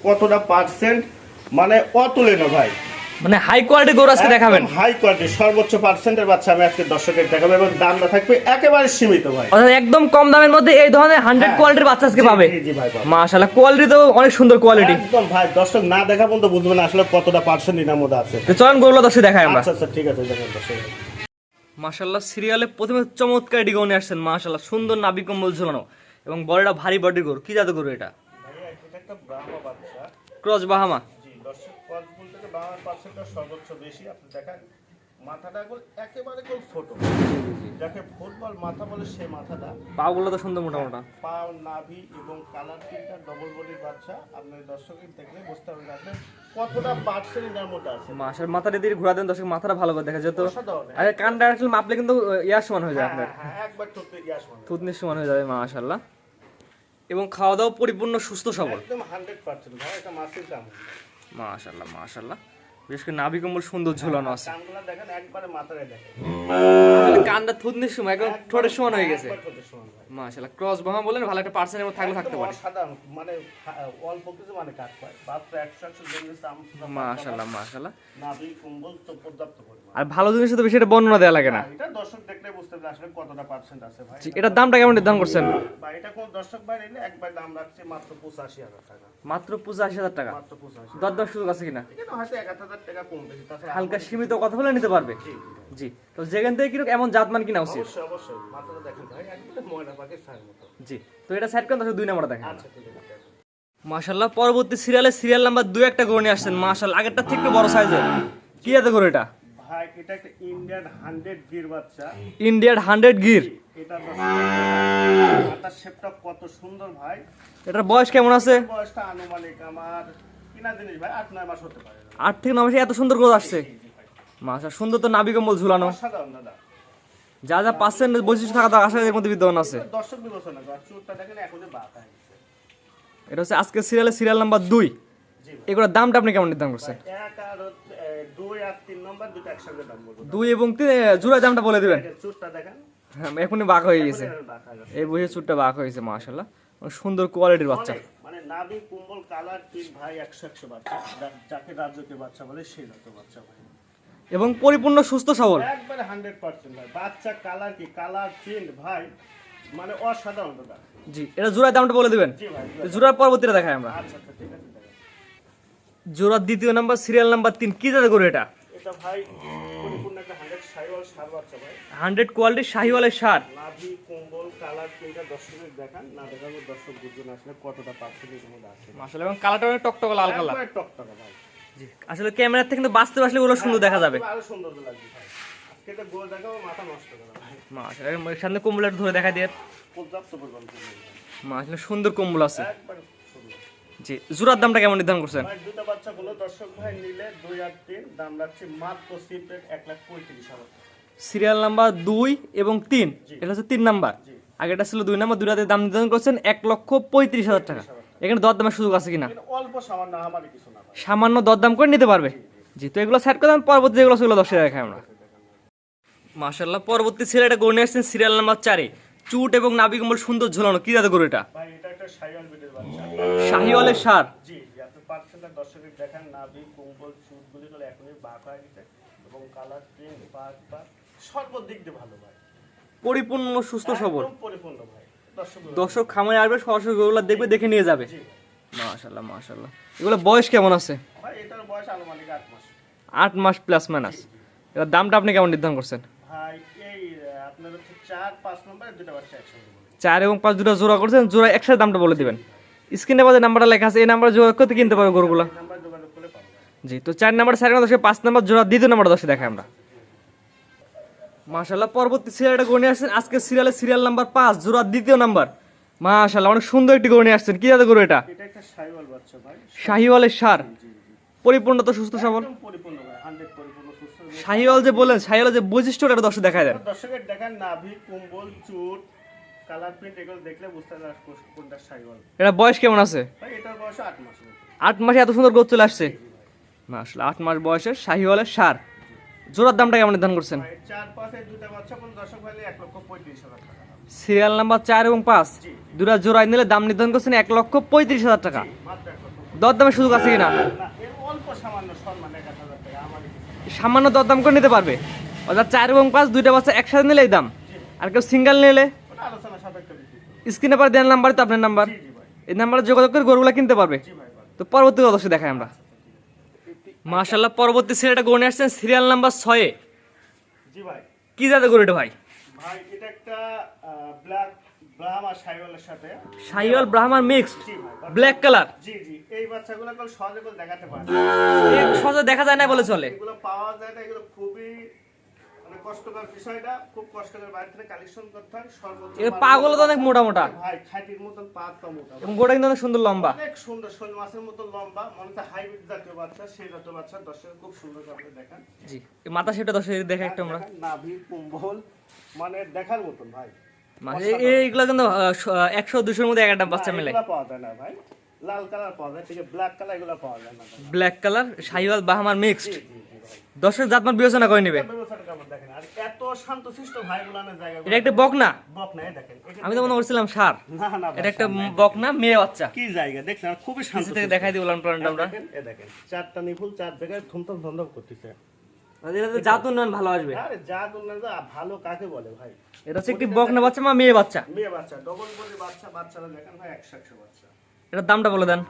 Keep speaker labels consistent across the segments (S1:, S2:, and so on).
S1: কতটা পার্সেন্ট মানে অতুলনীয় ভাই,
S2: মানে হাই কোয়ালিটি গরু আজকে দেখাবেন।
S1: হাই কোয়ালিটি সর্বোচ্চ পার্সেন্টের বাচ্চা আমি আজকে দর্শকের দেখাবো এবং দামটা থাকবে একেবারে সীমিত ভাই।
S2: অর্থাৎ একদম কম দামের মধ্যে এই ধরনের 100 কোয়ালিটির বাচ্চা আজকে পাবে।
S1: জি ভাই,
S2: মাশাআল্লাহ, কোয়ালিটি তো অনেক সুন্দর কোয়ালিটি।
S1: একদম ভাই, দর্শক না দেখা পর্যন্ত বুঝবে না আসলে কতটা পার্সেন্ট এর মধ্যে আছে।
S2: তো চলুন গরুগুলো দর্শক দেখাই আমরা।
S1: আচ্ছা ঠিক আছে, দেখেন দর্শক।
S2: মাশাআল্লাহ, সিরিয়ালে প্রথমে চমৎকার এটি গরু নিয়ে আসছেন। মাশাআল্লাহ, সুন্দর নাভি কম্বল ঝুলানো এবং বড়টা ভারী বডির গরু। কি জাতের গরু এটা?
S1: ভাই এটা একটা ব্রাহ্মা বাচ্চা,
S2: ক্রস বাহামা।
S1: জি দর্শক, ক্রস বুল থেকে ব্রাহ্মার পার্সেন্টটা সর্বোচ্চ বেশি। আপনি দেখেন মাথাটা একেবারে ছোট, যাকে ফুটবল মাথা বলে সেই মাথাটা।
S2: পাগুলো তো সুন্দর মোটা মোটা।
S1: পাও, নাভি এবং কালার তিনটা ডবল বডির বাচ্চা। আপনার দর্শকের দেখলে বুঝতে পারবেন আসলে কতটা পার্সেন্ট এর মধ্যে আছে।
S2: মাশাআল্লাহ, মাথাটা দিয়ে ঘোরা দেন দর্শক, মাথাটা ভালো করে দেখা যেত।
S1: অসাধারণ।
S2: আরে কানটা আসলে মাপলে কিন্তু ইয়ার সমান হয়ে যায় আপনার,
S1: হ্যাঁ একবার টুকতে গ্যাস মানে
S2: থুতনির সমান হয়ে যাবে। মাশাআল্লাহ, এবং খাওয়া দাওয়া পরিপূর্ণ সুস্থ সবল।
S1: একদম 100% ভাই, এটা মাছের দাম।
S2: মাশাআল্লাহ মাশাআল্লাহ, বিশেষ করে নাভি কম্বল সুন্দর ঝুলানো আছে।
S1: কানগুলো দেখেন একবারে মাথায় দেখেন,
S2: আসলে কানটা থুতনির সময় একদম ঠোঁটের সমান হয়ে গেছে।
S1: একবার ঠোঁটের সমান ভাই।
S2: মাশাআল্লাহ, ক্রস বাহা বলেন, ভালো একটা পার্সেন্টের মধ্যে থাকলে থাকতে পারে।
S1: অসাধারণ মানে অল্প কিছু মানে কাট পায় মাত্র 100 জনের দাম।
S2: মাশাআল্লাহ মাশাআল্লাহ,
S1: নাভি কম্বল তো পর্যাপ্ত পরিমাণ।
S2: আর ভালো জিনিস তো বেশি এটা বর্ণনা দেওয়া লাগে না।
S1: এটা দর্শক দেখলে বুঝতে পারবে আসলে কতটা পার্সেন্ট আছে ভাই।
S2: এটার দামটা কেমন নির্ধারণ করছেন?
S1: ভাই এটা কোন দর্শক ভাই নিলে একবার দাম রাখছে মাত্র 85,000 টাকা।
S2: মাত্র 85,000 টাকা।
S1: মাত্র 85,000।
S2: দরদার সুযোগ আছে কিনা?
S1: এখানে হয়তো 1,000 টাকা কম বেশি, তাছাড়া
S2: হালকা সীমিত কথা বলে নিতে পারবে।
S1: জি
S2: জি, তো যেখান থেকে কিরকম এমন জাতমান কিনা উচিত?
S1: অবশ্যই অবশ্যই, মাত্র দেখেন ভাই একদম ময়না পাখির ছায়ের মতো।
S2: জি, তো এটা সাইড করেন, 2 নম্বরে দেখেন।
S1: আচ্ছা ঠিক আছে।
S2: মাশাআল্লাহ, পরবর্তী সিরিয়াল নাম্বার 2 একটা গরু নিয়ে আসছেন। মাশাআল্লাহ, আগেরটা থেকে একটু বড় সাইজের। কি এত গরু এটা?
S1: ভাই এটা একটা ইন্ডিয়ান 100 গির বাচ্চা।
S2: ইন্ডিয়ার 100 গির।
S1: এটা মাথার শেপটা কত সুন্দর ভাই।
S2: এটার বয়স কেমন আছে?
S1: বয়সটা আনুমানিক আমার কিনা জিনিস ভাই 8-9 মাস হতে পারে।
S2: 8 থেকে 9 মাসে এত সুন্দর গরু আসছে। মাশাআল্লাহ, সুন্দর তো নাভি কম্বল ঝুলানো।
S1: অসাধারণ দাদা।
S2: যা যা পার্সেন্ট বৈশিষ্ট্য থাকা তো আশা এর মধ্যে বিদ্যমান আছে।
S1: দর্শক বিবেচনা করে চুরটা দেখেন এখনই বাঁকা হয়ে গেছে।
S2: এটা হচ্ছে আজকে সিরিয়াল নাম্বার 2।
S1: জি ভাই।
S2: এগুলোর দামটা আপনি কেমন নির্ধারণ করছেন?
S1: 1 আর 2 আর 3 নম্বর দুটো একসঙ্গে দাম বলবো।
S2: 2 এবং 3 জোড়া দামটা বলে দিবেন।
S1: চুরটা দেখেন
S2: হ্যাঁ, এখনই বাঁক হয়ে গেছে।
S1: বাঁকা হয়ে গেছে।
S2: এই বইয়ের চুটটা বাঁক হয়ে গেছে। মাশাআল্লাহ, সুন্দর কোয়ালিটির বাচ্চা।
S1: মানে নাভি কুম্বল কালার তিন ভাই 100 বাচ্চা, যাকে রাজ্যকে বাচ্চা বলে সেই জাতের বাচ্চা ভাই।
S2: এবং পরিপূর্ণ সুস্থ সবল।
S1: একবারে 100% ভাই। বাচ্চা কালার কি কালার প্রিন্ট ভাই মানে অসাধারণ দাদা।
S2: জি, এটা জোড়ার দামটা বলে দিবেন।
S1: জি ভাই।
S2: তো জোড়ার পরবর্তীটা দেখাই আমরা।
S1: আচ্ছা ঠিক আছে দেখেন।
S2: জোড়ার দ্বিতীয় নাম্বার সিরিয়াল নাম্বার 3। কি জাতের গরু এটা?
S1: এটা ভাই পরিপূর্ণ একটা 100 শাহিওয়াল ষাঁড় বাচ্চা ভাই।
S2: 100 কোয়ালিটির শাহিওয়ালের ষাঁড়।
S1: নাভি কুম্বল কালার তিনটা দর্শকের দেখান, না দেখাবো দর্শক বুঝবে না আসলে কতটা পার্সেন্টের মধ্যে আছে।
S2: মাশাআল্লাহ, এবং কালারটা অনেক টকটকে লাল কালার।
S1: একবারে টকটকা ভাই।
S2: জি, আসলে ক্যামেরা থেকে কিন্তু বাস্তবে আসলে ওগুলো সুন্দর দেখা যাবে।
S1: আরো সুন্দর লাগবে ভাই। আজকে তো গোল দেখাবো মাথা নষ্ট করা ভাই।
S2: মাশাআল্লাহ, এর সামনে কম্বলটা ধরে দেখা দিয়ে।
S1: পর্যাপ্ত পরিমাণ কুম্বল ভাই।
S2: মাশাআল্লাহ, সুন্দর কম্বল আছে।
S1: একবার সুন্দর।
S2: জি, জোড়ার দামটা কেমন নির্ধারণ করছেন?
S1: ভাই দুটো বাচ্চা গুলো দর্শক ভাই নিলে 2 আর 3 দাম রাখছে মাত্র সিম্পল 1,35,000 টাকা।
S2: সিরিয়াল নাম্বার 2 এবং 3, এটা হচ্ছে 3 নাম্বার।
S1: জি।
S2: আগেটা ছিল 2 নাম্বার, দুটাতে দাম নির্ধারণ করছেন 1,35,000 টাকা। এখানে দরদামের সুযোগ আছে কিনা?
S1: এটা অল্প সামান্য আমারই কিছু না ভাই।
S2: সামান্য দরদাম করে নিতে পারবে। জি, তো এগুলো সেট করে দেন, পরবর্তী যেগুলো সেগুলো দর্শক দেখাই আমরা। মাশাআল্লাহ, পরবর্তী সিরিয়ালটা গরু নিয়ে আসছেন সিরিয়াল নাম্বার 4 এ। চুট এবং নাভি কম্বল সুন্দর ঝোলানো। কি জাতের গরু এটা?
S1: ভাই এটা একটা শাহিওয়াল বিটের বাচ্চা।
S2: শাহিওয়ালের ষাঁড়।
S1: জি আপনি পার্সেন্টটা দর্শকের দেখেন, নাভি কুম্বল চুটগুলি গুলো এখনই বাঁকা হয়ে গেছে এবং কালার প্রিন্ট পাঁচ সর্বদিক দিয়ে ভালো ভাই।
S2: পরিপূর্ণ সুস্থ সবল।
S1: একদম পরিপূর্ণ ভাই।
S2: দর্শক খামারে আসবে, সরাসরি গরুগুলো দেখবে, দেখে নিয়ে যাবে।
S1: জি
S2: মাশাআল্লাহ মাশাআল্লাহ, এগুলো বয়স কেমন আছে?
S1: ভাই এটার বয়স আনুমানিক 8 মাস।
S2: 8 মাস প্লাস মাইনাস। এর দামটা আপনি কেমন নির্ধারণ করছেন?
S1: ভাই এই আপনার হচ্ছে 4-5 নম্বরে দুটো বাচ্চা একসঙ্গে বলে।
S2: 4 এবং 5 দুটো জোড়া করছেন, জোড়া একসাথে দামটা বলে দিবেন। স্ক্রিনে বাজে নাম্বারটা লেখা আছে, এই নাম্বারে যোগাযোগ করতে কিনতে পারবে গরুগুলো।
S1: এই নাম্বার যোগাযোগ করলে পাবেন।
S2: জি, তো 4 নাম্বার 5 নাম্বার জোড়া দ্বিতীয় নাম্বার 10 দেখাই আমরা। মাশাআল্লাহ, পরবর্তী সিরিয়ালটা গরু নিয়ে আসছেন আজকে সিরিয়াল নাম্বার 5 জোড়া দ্বিতীয় নাম্বার। মাশাআল্লাহ, অনেক সুন্দর একটি গরু নিয়ে আসছেন। কি জাতের গরু এটা?
S1: এটা একটা শাহিওয়াল বাচ্চা ভাই।
S2: শাহিওয়ালের ষাঁড়। পরিপূর্ণ তো সুস্থ সবল।
S1: একদম পরিপূর্ণ ভাই, 100 পরিপূর্ণ সুস্থ।
S2: শাহিওয়াল যে বলেন, শাহিওয়ালের যে বৈশিষ্ট্যটা এটা দর্শক দেখায় দেন।
S1: দর্শকের দেখেন নাভি কুম্বল চুট কালার প্রিন্ট এগুলো দেখলে বুঝতে পারবেন কোনটা শাহিওয়াল।
S2: এটা বয়স কেমন আছে?
S1: ভাই এটার বয়স 8 মাস।
S2: 8 মাসে এত সুন্দর গোছ চলে আসছে। মাশাআল্লাহ, 8 মাস বয়সের শাহিওয়ালের ষাঁড়। জোড়ার দামটা কেমন নির্ধারণ করছেন?
S1: ভাই 4-5 এর দুটো বাচ্চা কোন দর্শক ভাই 1,35,000 টাকা।
S2: সিরিয়াল নাম্বার 4 এবং 5 দুটা জোড়ায় নিলে দাম নির্ধারণ করছেন 1,35,000 টাকা।
S1: মাত্র 1,35,000
S2: দরদামের সুযোগ আছে কিনা?
S1: না এর অল্প সামান্য সম্মান 1000 টাকা আমারই কিছু।
S2: সামান্য দরদাম করে নিতে পারবে, অর্থাৎ 4 এবং 5 দুইটা বাচ্চা একসাথে নিলে এই দাম, আর কেউ সিঙ্গেল নিলে
S1: ওটা আলোচনা সাপেক্ষে বিক্রি করব।
S2: স্ক্রিনে পর দেওয়ার নাম্বার তো আপনার নাম্বার,
S1: জি জি ভাই,
S2: এই নাম্বারে যোগাযোগ করে গরুগুলা কিনতে পারবে।
S1: জি ভাই ভাই।
S2: তো পরবর্তী অবশ্যই দেখাই আমরা। মাশাআল্লাহ, পরবর্তী সিরিয়ালটা গরু নিয়ে আসছেন সিরিয়াল নাম্বার 6 এ।
S1: জি ভাই।
S2: কি জাতের গরু এটা ভাই?
S1: ভাই এটা একটা ব্ল্যাক ব্রাহ্মা শাইওয়ালের সাথে।
S2: শাহিওয়াল ব্রাহ্মার মিক্সড,
S1: জি ভাই।
S2: Black colour.
S1: জি জি, এই বাচ্চাগুলো কেউ সহজে কেউ দেখাতে পারে না।
S2: এই সহজে দেখা যায় না বলে চলে।
S1: এগুলো পাওয়া যায় না, এগুলো খুবই মানে কষ্টকর বিষয়টা, খুব কষ্টকর, বাইরে থেকে কালেকশন করতে হয় সর্বোচ্চ।
S2: এর পাগুলো তো অনেক মোটা মোটা
S1: ভাই খাঁটির মতন পা তো মোটা,
S2: এবং গোটা কিন্তু অনেক সুন্দর লম্বা।
S1: অনেক সুন্দর, শোল মাছের মতো লম্বা, মনে হচ্ছে হাইব্রিড জাতীয় বাচ্চা, সেই জাতীয় বাচ্চা। দর্শক খুব সুন্দর করে দেখেন,
S2: জি, এই মাথা সেটা দর্শক দেখা একটা আমরা।
S1: দেখেন, নাভি কুম্বল মানে দেখার মতন ভাই।
S2: মানে এইগুলো কিন্তু 100-200 মধ্যে একটা বাচ্চা মেলে।
S1: এগুলো পাওয়া যায় না ভাই, লাল কালার পাওয়া যায়, ঠিক আছে, ব্ল্যাক কালার এগুলো পাওয়া যায় না ভাই।
S2: ব্ল্যাক কালার শাহিওয়াল ব্রাহ্মার মিক্সড।
S1: জি জি জি ভাই।
S2: দর্শক জাতমান বিবেচনা করে নেবে।
S1: ব্যবস্থাটা কেমন দেখেন, আর এত শান্তশিষ্ট ভাইগুলানের জায়গা।
S2: এটা একটা বকনা,
S1: বক নাই দেখেন,
S2: আমি তো মনে করছিলাম সার।
S1: না না ভাই,
S2: এটা একটা বকনা মেয়ে বাচ্চা।
S1: কি জায়গা দেখছেন, আর খুবই শান্ত
S2: নিচে থেকে দেখাই দিই উলান পালানটা আমরা।
S1: দেখেন, এ দেখেন চারটা নিপুল, চার জায়গায় থুমথম বন্ধ করতেছে।
S2: এটাতে জাত উন্নয়ন ভালো আসবে।
S1: আরে যা দুলনা যা ভালো কাকে বলে ভাই?
S2: এটা হচ্ছে একটি বকনা বাচ্চা মা মেয়ে বাচ্চা।
S1: মেয়ে বাচ্চা, ডবল বডি বাচ্চা, বাচ্চারা দেখেন ভাই 100 বাচ্চা।
S2: এটার দামটা বলে দেন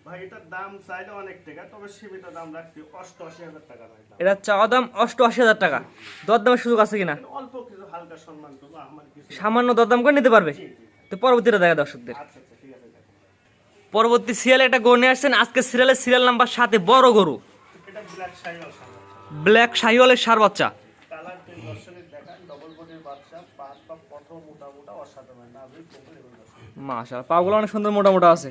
S1: ভাই এটার দাম চাইলে অনেক টাকা, তবে সীমিত দাম রাখছি 88,000 টাকা ভাই দাম।
S2: এটা চাওয়া দাম 88,000 টাকা। দরদামের সুযোগ আছে কিনা?
S1: অল্প কিছু হালকা সম্মান করবো, আমার কিছু।
S2: সামান্য দরদাম করে নিতে পারবে।
S1: জি জি।
S2: তো পরবর্তীটা দেখা দর্শকদের।
S1: আচ্ছা আচ্ছা, ঠিক আছে দেখেন।
S2: পরবর্তী সিরিয়ালে একটা গরু নিয়ে আসছেন আজকে সিরিয়ালের সিরিয়াল নাম্বার 7 এ, বড় গরু
S1: এটা ব্ল্যাক শাইওয়াল বাচ্চা,
S2: ব্ল্যাক শাহিওয়ালের সার বাচ্চা।
S1: কালার তিন দর্শকের দেখান, ডবল বডির বাচ্চা, পাঁচ পা কত মোটা মোটা, অসাধারণ না ভাই, কোমল এবং দর্শক।
S2: মাশাআল্লাহ, পাগুলো অনেক সুন্দর মোটা মোটা আছে।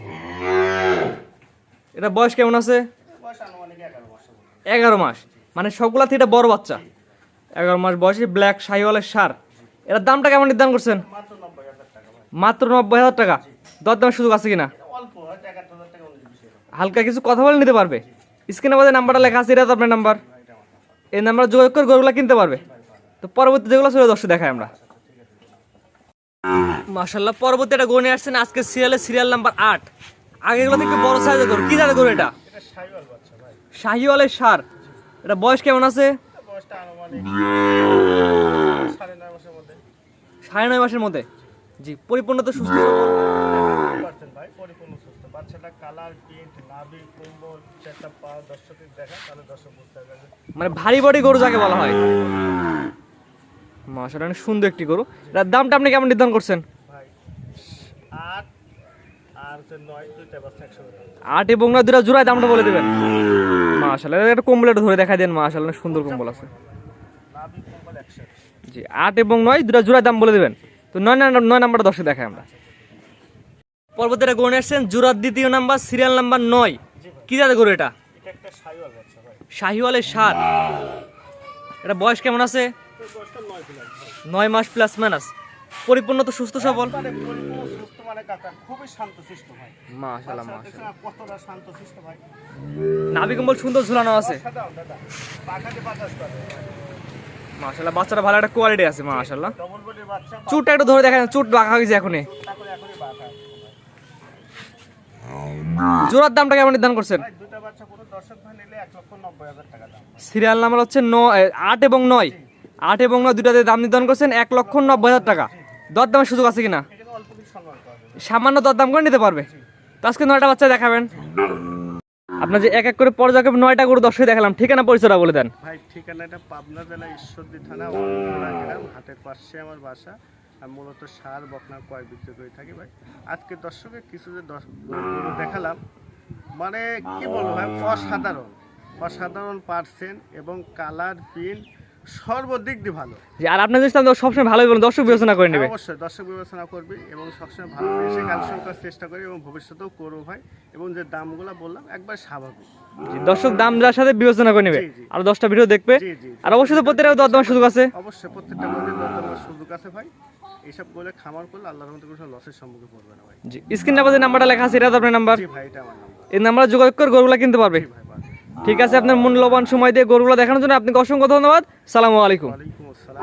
S2: এটা বয়স কেমন আছে?
S1: বয়স আনুমানিক 11 মাসের মতো।
S2: 11 মাস, মানে সবগুলা থেকে এটা বড় বাচ্চা। 11 মাস বয়সী ব্ল্যাক শাহিওয়ালের সার। এটার দামটা কেমন নির্ধারণ করছেন?
S1: মাত্র 90,000 টাকা ভাই।
S2: মাত্র 90,000 টাকা। দরদামের সুযোগ আছে কিনা?
S1: এটা অল্প হয়তো 11,000 টাকা 19-20 এরকম।
S2: হালকা কিছু কথা বলে নিতে পারবে। স্ক্রিনে আমাদের নাম্বারটা লেখা আছে, এটা তো আপনার নাম্বার।
S1: ভাই এটা আমার নাম্বার।
S2: এই নাম্বারে যোগাযোগ করে গরুগুলা কিনতে পারবে। তো পরবর্তী যেগুলো ছিল দর্শক দেখাই আমরা। মাশাআল্লাহ, পরবর্তী একটা গরু নিয়ে আসছেন আজকে সিরিয়াল নাম্বার 8। আগে এগুলো থেকে বড় সাইজের গরু। কি জাতের গরু এটা?
S1: এটা শাইওয়াল বাচ্চা ভাই।
S2: শাহিওয়ালের সার। এটা বয়স কেমন আছে?
S1: এটা বয়সটা আনুমানিক 9.5 মাসের মধ্যে।
S2: 9.5 মাসের মধ্যে। জি, পরিপূর্ণ তো সুস্থ সবল।
S1: 100% ভাই, পরিপূর্ণ সুস্থ। বাচ্চাটা কালার, প্রিন্ট, নাভি, কুম্বল, চারটা পা দর্শকের দেখা, তাহলে দর্শক বুঝতে পারবে।
S2: মানে ভারী বডি গরু যাকে বলা হয়। মাশাআল্লাহ, অনেক সুন্দর একটি গরু। এটার দামটা আপনি কেমন নির্ধারণ করছেন?
S1: ভাই 8 আর 9 দুইটা বাচ্চা 100 টাকা।
S2: 8 এবং 9 দুটো জোড়ায় দামটা বলে দিবেন। মাশাআল্লাহ, একটা কম্বলটা ধরে দেখাই দেন। মাশাআল্লাহ, সুন্দর কম্বল আছে।
S1: নাভি কুম্বল 100।
S2: জি, 8 এবং 9 দুটো জোড়ায় দাম বলে দিবেন। তো 9 নাম্বারটা দর্শক দেখাই আমরা। পরবর্তীটা গরু নিয়ে আসছেন জোড়ার দ্বিতীয় নাম্বার, সিরিয়াল নাম্বার 9। কি জাতের গরু এটা?
S1: এটা একটা শাইওয়াল বাচ্চা ভাই।
S2: শাহিওয়ালের সার। এটা বয়স কেমন আছে?
S1: এর বয়সটা 9 দিন ভাই।
S2: 9 মাস প্লাস মাইনাস। পরিপূর্ণ তো সুস্থ সবল।
S1: মানে পরিপূর্ণ সুস্থ, মানে কাকা খুবই শান্তশিষ্ট ভাই।
S2: মাশাআল্লাহ,
S1: বাচ্চা
S2: মাশাআল্লাহ।
S1: দেখছেন কতটা শান্তশিষ্ট ভাই।
S2: নাভি কম্বল সুন্দর ঝুলানো আছে।
S1: অসাধারণ দাদা, পাখাতে বাতাস করে।
S2: মাশাআল্লাহ, বাচ্চাটা ভালো একটা কোয়ালিটি আছে। মাশাআল্লাহ,
S1: ডবল বডির বাচ্চা,
S2: চুটটা একটু ধরে দেখেন, চুট বাঁকা হয়ে গেছে এখনই।
S1: চুটটা করে এখনই বাঁকা।
S2: জোড়ার দামটা কেমন নির্ধারণ করছেন?
S1: ভাই দুটো বাচ্চা কোনো দর্শক ভাই নিলে 1,90,000 টাকা দাম।
S2: সিরিয়াল নাম্বার হচ্ছে 8 এবং 9। 8 এবং 9 দুটাতে দাম নির্ধারণ করছেন 1,90,000 টাকা। দরদামের সুযোগ আছে কিনা?
S1: এখানে অল্প কিছু সম্মান পাবে।
S2: সামান্য দরদাম করে নিতে পারবে। তো আজকে 9টা বাচ্চা দেখাবেন। আপনার যে এক এক করে পর্যায়ক্রমে 9টা গরু দর্শক দেখালাম, ঠিকানা পরিচয়টা বলে দেন।
S1: ভাই ঠিকানাটা পাবনা জেলা ঈশ্বরদী থানা ওয়ানপুরা গ্রাম, হাটের পাশে আমার বাসা। আমি মূলত সার বকনা কয় বিক্রি করে থাকি ভাই। আজকে দর্শকের কিছু যে গরু দেখালাম, মানে কি বলবো ভাই, অসাধারণ অসাধারণ পার্সেন্ট এবং কালার, প্রিন্ট সর্বদিক দিয়ে ভালো।
S2: যে আর আপনার যদি সবসময় ভালোই বলেন, দর্শক বিবেচনা করে নেবে।
S1: অবশ্যই দর্শক বিবেচনা করবি এবং সবসময় ভালো এসে কালেকশন করার চেষ্টা করি এবং ভবিষ্যতেও করবো ভাই। এবং যে দামগুলো বললাম একবার স্বাভাবিক।
S2: জি, দর্শক দাম যার সাথে বিবেচনা করে নেবে।
S1: জি, জি।
S2: আর 10টা ভিডিও দেখবে।
S1: জি জি,
S2: আর অবশ্যই তো প্রত্যেকটা দরদামের সুযোগ আছে।
S1: অবশ্যই প্রত্যেকটা মধ্যে দরদামের সুযোগ আছে ভাই। এইসব বলে খামার করলে আল্লাহর রহমতে কোনো লসের সম্মুখীন পড়বে না ভাই।
S2: জি, স্ক্রিনে যে নাম্বারটা লেখা আছে, এটা তো আপনার নাম্বার।
S1: জি ভাই, এটা আমার নাম্বার।
S2: এই নাম্বারে যোগাযোগ করে গরুগুলা কিনতে পারবে।
S1: জি ভাই, পারবে।
S2: ঠিক আছে, আপনার মূল্যবান সময় দিয়ে গরুগুলা দেখানোর জন্য আপনাকে অসংখ্য ধন্যবাদ। সালামু আলাইকুম।
S1: ওয়ালাইকুম আসসালাম।